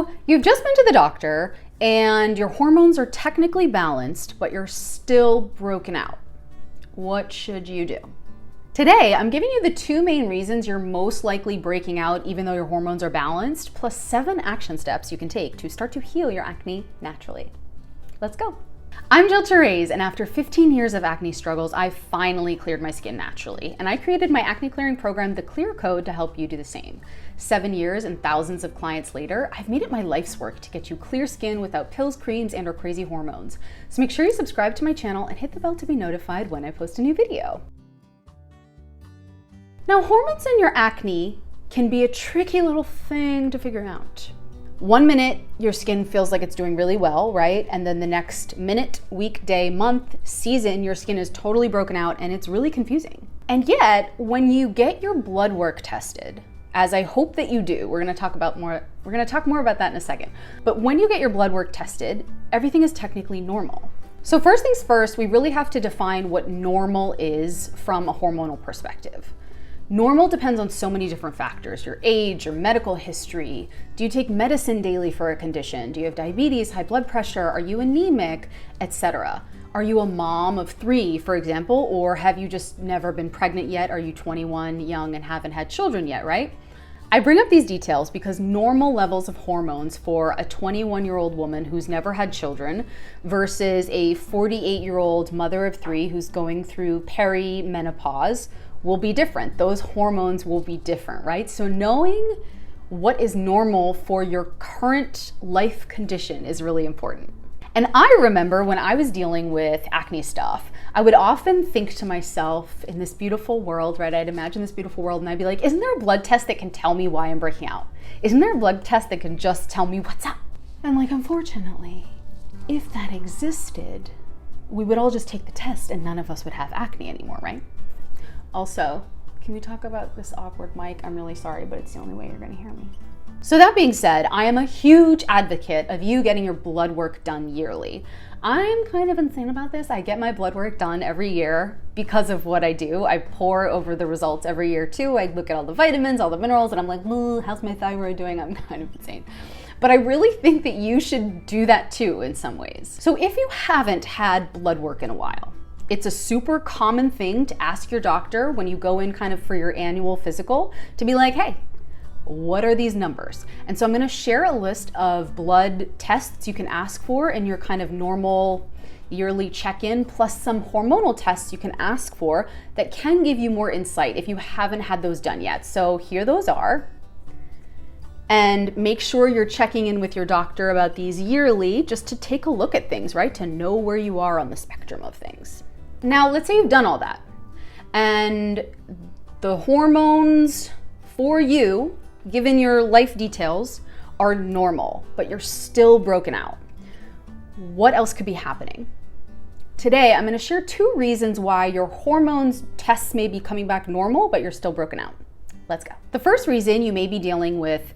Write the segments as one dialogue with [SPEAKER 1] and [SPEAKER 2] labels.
[SPEAKER 1] So you've just been to the doctor and your hormones are technically balanced, but you're still broken out. What should you do? Today, I'm giving you the 2 main reasons you're most likely breaking out even though your hormones are balanced, plus 7 action steps you can take to start to heal your acne naturally. Let's go. I'm Therese, and after 15 years of acne struggles, I finally cleared my skin naturally, and I created my acne clearing program, the Clear Code, to help you do the same. 7 years and thousands of clients later, I've made it my life's work to get you clear skin without pills, creams, and/or crazy hormones. So make sure you subscribe to my channel and hit the bell to be notified when I post a new video. Now, hormones in your acne can be a tricky little thing to figure out. 1 minute, your skin feels like it's doing really well, right? And then the next minute, week, day, month, season, your skin is totally broken out and it's really confusing. And yet, when you get your blood work tested, as I hope that you do, we're gonna talk more about that in a second. But when you get your blood work tested, everything is technically normal. So first things first, we really have to define what normal is from a hormonal perspective. Normal depends on so many different factors: your age, your medical history. Do you take medicine daily for a condition? Do you have diabetes, high blood pressure? Are you anemic, etc.? Are you a mom of 3, for example, or have you just never been pregnant yet? Are you 21, young, and haven't had children yet, right? I bring up these details because normal levels of hormones for a 21-year-old woman who's never had children versus a 48-year-old mother of 3 who's going through perimenopause will be different. Those hormones will be different, right? So knowing what is normal for your current life condition is really important. And I remember when I was dealing with acne stuff, I would often think to myself, in this beautiful world, right? I'd imagine this beautiful world and I'd be like, isn't there a blood test that can tell me why I'm breaking out? Isn't there a blood test that can just tell me what's up? And like, unfortunately, if that existed, we would all just take the test and none of us would have acne anymore, right? Also, can we talk about this awkward mic? I'm really sorry, but it's the only way you're gonna hear me. So that being said, I am a huge advocate of you getting your blood work done yearly. I'm kind of insane about this. I get my blood work done every year because of what I do. I pore over the results every year too. I look at all the vitamins, all the minerals, and I'm like, how's my thyroid doing? I'm kind of insane. But I really think that you should do that too in some ways. So if you haven't had blood work in a while, it's a super common thing to ask your doctor when you go in kind of for your annual physical to be like, hey, what are these numbers? And so I'm gonna share a list of blood tests you can ask for in your kind of normal yearly check-in, plus some hormonal tests you can ask for that can give you more insight if you haven't had those done yet. So here those are. And make sure you're checking in with your doctor about these yearly just to take a look at things, right? To know where you are on the spectrum of things. Now, let's say you've done all that and the hormones for you, given your life details, are normal, but you're still broken out. What else could be happening? Today, I'm going to share 2 reasons why your hormones tests may be coming back normal, but you're still broken out. Let's go. The first reason you may be dealing with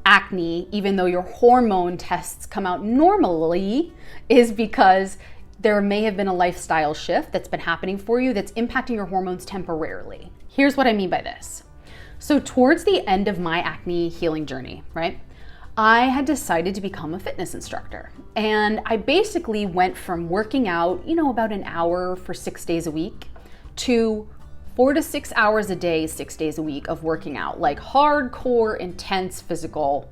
[SPEAKER 1] acne, even though your hormone tests come out normally, is because there may have been a lifestyle shift that's been happening for you that's impacting your hormones temporarily. Here's what I mean by this. So towards the end of my acne healing journey, right, I had decided to become a fitness instructor. And I basically went from working out, about an hour for 6 days a week to 4 to 6 hours a day, 6 days a week of working out, like hardcore, intense physical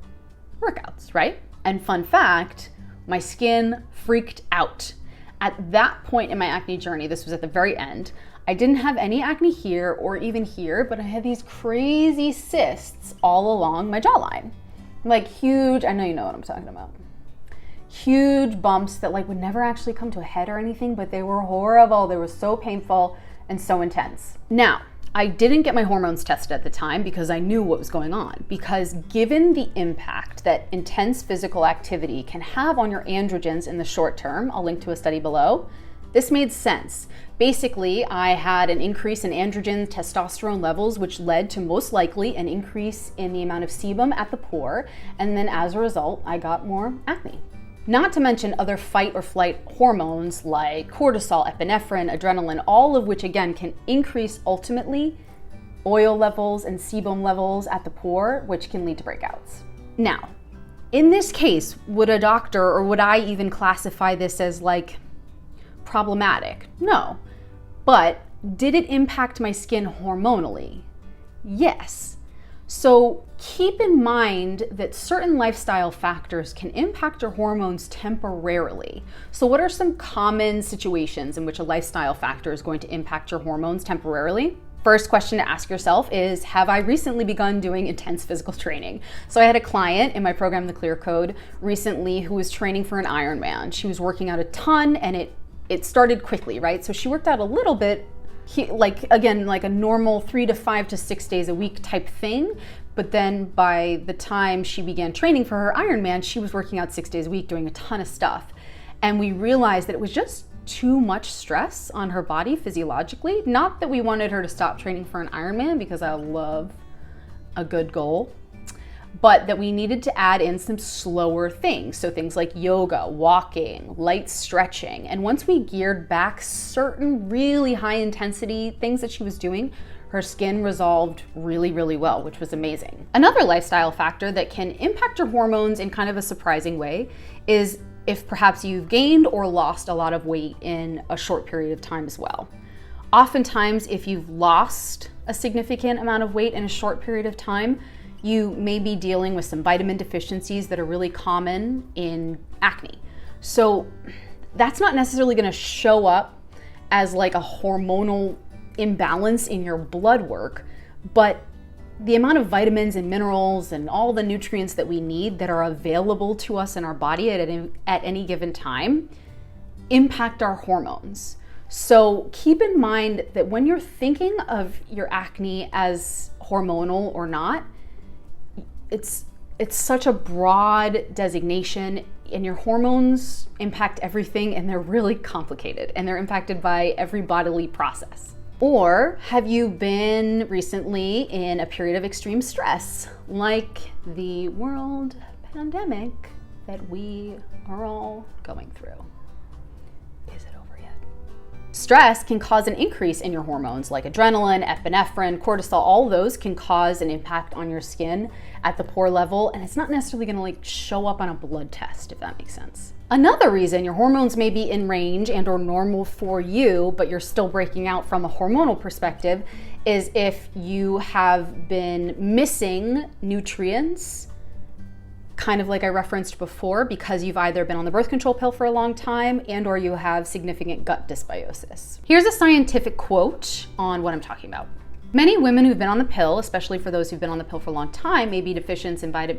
[SPEAKER 1] workouts, right? And fun fact, my skin freaked out. At that point in my acne journey, this was at the very end, I didn't have any acne here or even here, but I had these crazy cysts all along my jawline. Like huge, I know you know what I'm talking about. Huge bumps that would never actually come to a head or anything, but they were horrible. They were so painful and so intense. Now, I didn't get my hormones tested at the time because I knew what was going on. Because given the impact that intense physical activity can have on your androgens in the short term, I'll link to a study below, this made sense. Basically, I had an increase in androgen testosterone levels, which led to most likely an increase in the amount of sebum at the pore. And then as a result, I got more acne. Not to mention other fight or flight hormones like cortisol, epinephrine, adrenaline, all of which again can increase ultimately oil levels and sebum levels at the pore, which can lead to breakouts. Now, In this case, would a doctor, or would I even classify this as like problematic? No. But did it impact my skin hormonally? Yes. So keep in mind that certain lifestyle factors can impact your hormones temporarily. So what are some common situations in which a lifestyle factor is going to impact your hormones temporarily? First question to ask yourself is, have I recently begun doing intense physical training? So I had a client in my program, The Clear Code, recently who was training for an Ironman. She was working out a ton and it started quickly, right? So she worked out a little bit, like a normal 3 to 5 to 6 days a week type thing. But then by the time she began training for her Ironman, she was working out 6 days a week, doing a ton of stuff. And we realized that it was just too much stress on her body physiologically. Not that we wanted her to stop training for an Ironman, because I love a good goal, but that we needed to add in some slower things. So things like yoga, walking, light stretching. And once we geared back certain really high intensity things that she was doing, her skin resolved really, really well, which was amazing. Another lifestyle factor that can impact your hormones in kind of a surprising way is if perhaps you've gained or lost a lot of weight in a short period of time as well. Oftentimes, if you've lost a significant amount of weight in a short period of time, you may be dealing with some vitamin deficiencies that are really common in acne. So that's not necessarily going to show up as like a hormonal imbalance in your blood work, but the amount of vitamins and minerals and all the nutrients that we need that are available to us in our body at any given time impact our hormones. So keep in mind that when you're thinking of your acne as hormonal or not, it's such a broad designation, and your hormones impact everything, and they're really complicated, and they're impacted by every bodily process. Or have you been recently in a period of extreme stress, like the world pandemic that we are all going through? Is it over yet? Stress can cause an increase in your hormones like adrenaline, epinephrine, cortisol. All those can cause an impact on your skin at the pore level, and it's not necessarily going to like show up on a blood test, if that makes sense. Another reason your hormones may be in range and or normal for you, but you're still breaking out from a hormonal perspective, is if you have been missing nutrients, kind of like I referenced before, because you've either been on the birth control pill for a long time and or you have significant gut dysbiosis. Here's a scientific quote on what I'm talking about. Many women who've been on the pill, especially for those who've been on the pill for a long time, may be deficient in vitamins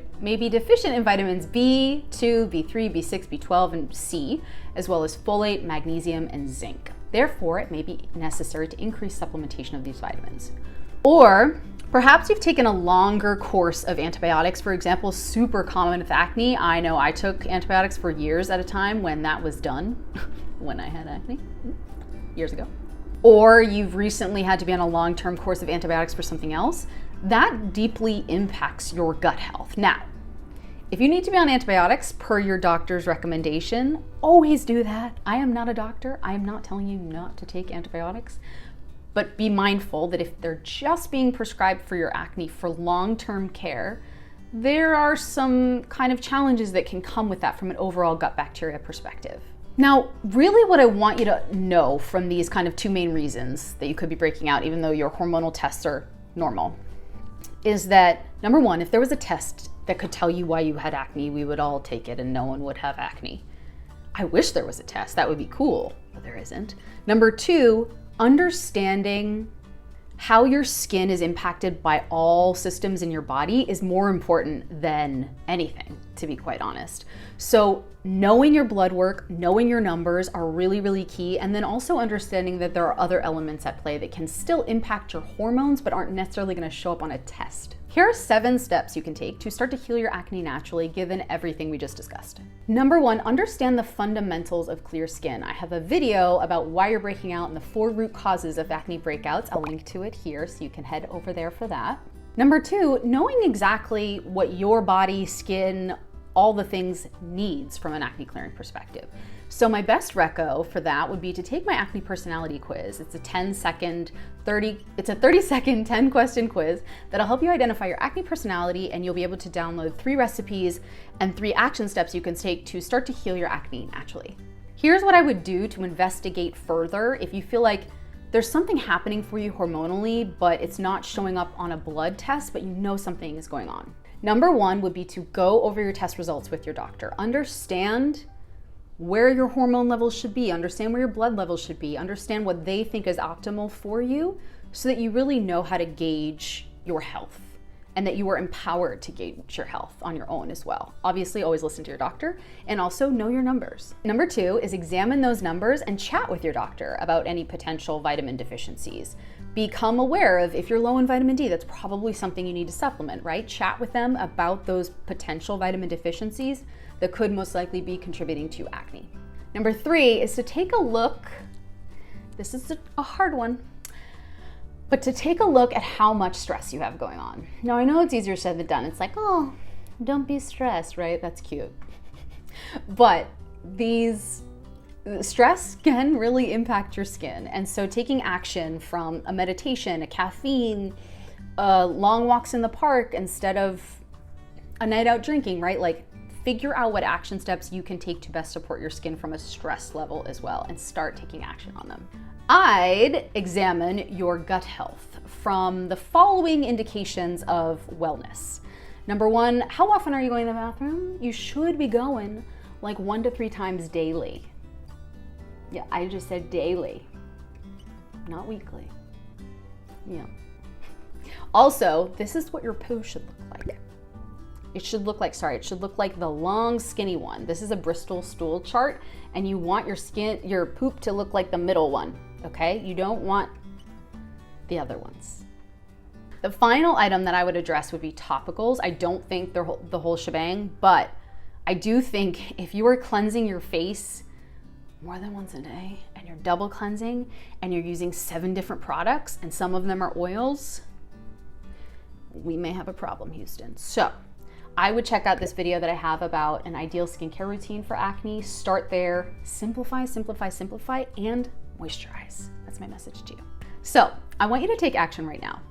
[SPEAKER 1] B2, B3, B6, B12, and C, as well as folate, magnesium, and zinc. Therefore, it may be necessary to increase supplementation of these vitamins. Or perhaps you've taken a longer course of antibiotics, for example, super common with acne. I know I took antibiotics for years at a time when that was done, when I had acne, years ago. Or you've recently had to be on a long-term course of antibiotics for something else. That deeply impacts your gut health. Now, if you need to be on antibiotics per your doctor's recommendation, always do that. I am not a doctor. I am not telling you not to take antibiotics. But be mindful that if they're just being prescribed for your acne for long-term care, there are some kind of challenges that can come with that from an overall gut bacteria perspective. Now, really what I want you to know from these kind of two main reasons that you could be breaking out, even though your hormonal tests are normal, is that number one, if there was a test that could tell you why you had acne, we would all take it and no one would have acne. I wish there was a test, that would be cool, but there isn't. Number two, understanding how your skin is impacted by all systems in your body is more important than anything, to be quite honest. So knowing your blood work, knowing your numbers are really, really key. And then also understanding that there are other elements at play that can still impact your hormones, but aren't necessarily gonna show up on a test. Here are 7 steps you can take to start to heal your acne naturally, given everything we just discussed. Number 1, understand the fundamentals of clear skin. I have a video about why you're breaking out and the 4 root causes of acne breakouts. I'll link to it here so you can head over there for that. Number 2, knowing exactly what your body, skin, all the things needs from an acne clearing perspective. So my best reco for that would be to take my acne personality quiz. It's a 30-second 10-question quiz that'll help you identify your acne personality, and you'll be able to download 3 recipes and 3 action steps you can take to start to heal your acne naturally. Here's what I would do to investigate further if you feel like there's something happening for you hormonally, but it's not showing up on a blood test, but you know something is going on. Number 1 would be to go over your test results with your doctor. Understand where your hormone levels should be, understand where your blood levels should be, understand what they think is optimal for you so that you really know how to gauge your health and that you are empowered to gauge your health on your own as well. Obviously, always listen to your doctor and also know your numbers. Number 2 is examine those numbers and chat with your doctor about any potential vitamin deficiencies. Become aware of if you're low in vitamin D, that's probably something you need to supplement, right? Chat with them about those potential vitamin deficiencies that could most likely be contributing to acne. Number 3 is to take a look, this is a hard one, but to take a look at how much stress you have going on. Now, I know it's easier said than done. It's like, oh, don't be stressed, right? That's cute. But stress can really impact your skin. And so taking action from a meditation, a caffeine, long walks in the park instead of a night out drinking, right? Like, figure out what action steps you can take to best support your skin from a stress level as well, and start taking action on them. I'd examine your gut health from the following indications of wellness. Number 1, how often are you going to the bathroom? You should be going like 1 to 3 times daily. Yeah, I just said daily, not weekly. Yeah. Also, this is what your poo should look like. It should look like the long skinny one. This is a Bristol stool chart, and you want your poop to look like the middle one, okay? You don't want the other ones. The final item that I would address would be topicals. I don't think they're the whole shebang, but I do think if you are cleansing your face more than once a day and you're double cleansing and you're using 7 different products and some of them are oils, we may have a problem, Houston. So I would check out this video that I have about an ideal skincare routine for acne. Start there, simplify, simplify, simplify, and moisturize. That's my message to you. So I want you to take action right now.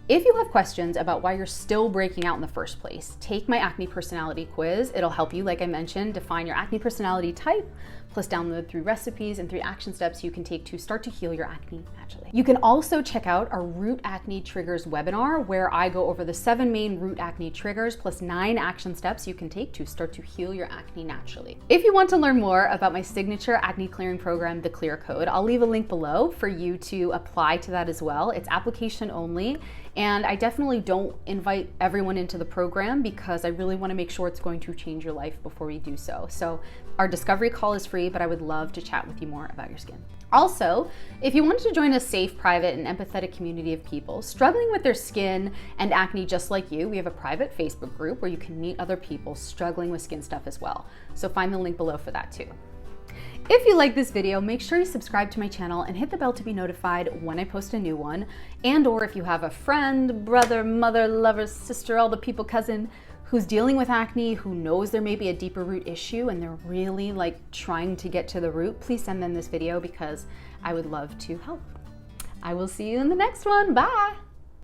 [SPEAKER 1] If you have questions about why you're still breaking out in the first place, take my acne personality quiz. It'll help you, like I mentioned, define your acne personality type, plus download 3 recipes and 3 action steps you can take to start to heal your acne naturally. You can also check out our Root Acne Triggers webinar, where I go over the 7 main root acne triggers plus 9 action steps you can take to start to heal your acne naturally. If you want to learn more about my signature acne clearing program, the Clear Code, I'll leave a link below for you to apply to that as well. It's application only. And I definitely don't invite everyone into the program because I really want to make sure it's going to change your life before we do so. So our discovery call is free, but I would love to chat with you more about your skin. Also, if you wanted to join a safe, private, and empathetic community of people struggling with their skin and acne just like you, we have a private Facebook group where you can meet other people struggling with skin stuff as well. So find the link below for that too. If you like this video, make sure you subscribe to my channel and hit the bell to be notified when I post a new one. And or if you have a friend, brother, mother, lover, sister, all the people, cousin, who's dealing with acne, who knows there may be a deeper root issue and they're really like trying to get to the root, please send them this video because I would love to help. I will see you in the next one. Bye.